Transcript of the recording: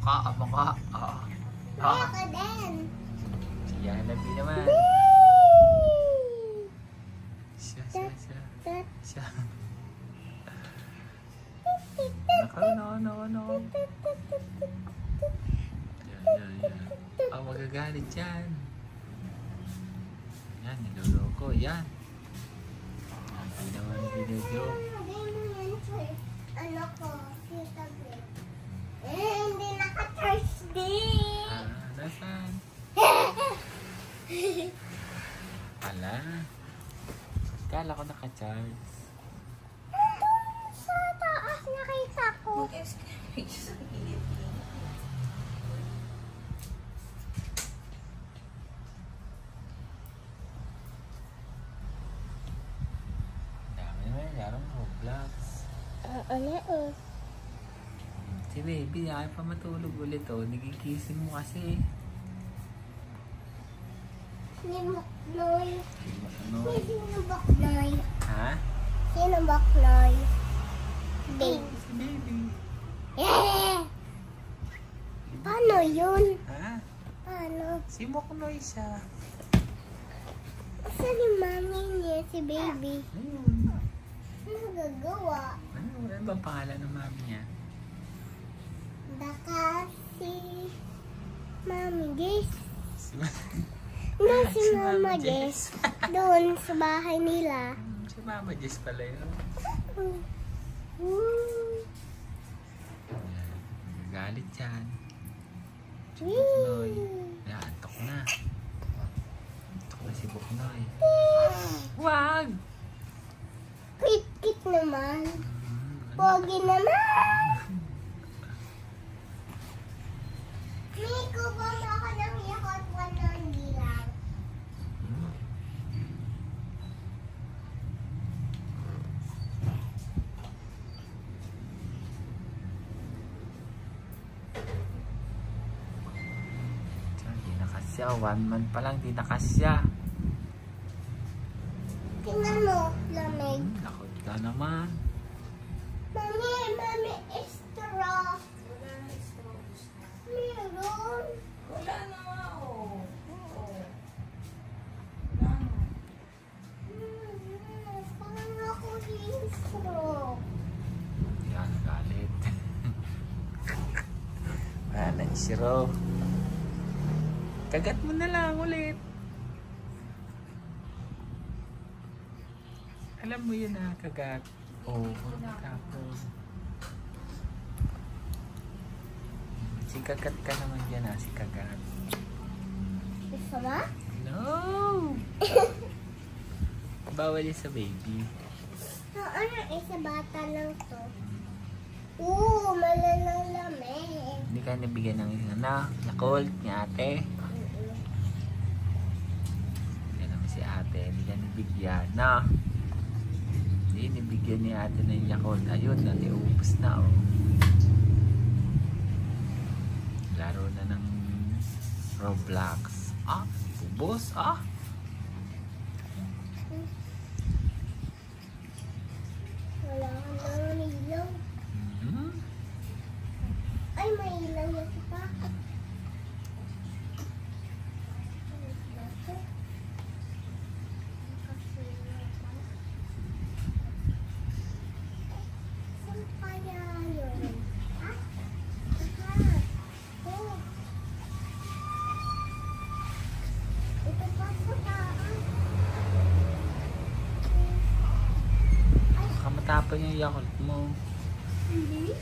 Mukha. Oo. Ako din. Si Yanabi naman. Siya. Nako. Yan. Magagalit yan. Yan, niloloko. Yan. Hindi naman video. Ano ko? Hindi naka-charge din. Nasaan? Ala. Kala ko naka-charge. Sa taas nakita ko. Dami naman yarong Roblox. Si baby, ayaw pa matulog ulit nagikising mo kasi. Sino Baknoy? Ano? Sino Baknoy? Ha? Sino Baknoy? Baby. Si baby. Paano yun? Ha? Paano? Si Moknoy siya. Saan yung mami niya, si baby? Ayun. Ano gagawa? Ano bang pangalan ng mami niya? Baka si Mami Jess. Si Si Mama Jess. Doon sa bahay nila. Si Mama Jess pala yun. Galit yan. Si Buknoy. Antok na. Antok na si Buknoy. Wag! Kit-kit naman. Pogi naman. May kubang ako ng yakot 100 lang. Di nakasya. 1 month pa lang. Di nakasya. Tingnan mo, lamig. Nakot ka naman. Mami, straw. Meron. Wala na nga, oh. Parang ako yung straw. Yan, galit. Wala na si Ro. Kagat mo na lang ulit. Alam mo yun kagat. Tapos. Si kagat ka naman dyan si kagat. Gusto mo? No! Bawal yun sa baby. Ano, isa bata lang to. Malalang lamig. Hindi ka nabigyan ng Yakult ni ate. Yan naman si ate. Hindi ka nabigyan na. Hindi nabigyan ni ate ng Yakult. Ayun, naniubos na Laro na ng Roblox. Ubos Wala ka naman ilaw. Ay, may ilaw na pa. Saan kaya yun? Ito pa sa taas. Kamatapon yung Yakult mo. Hindi.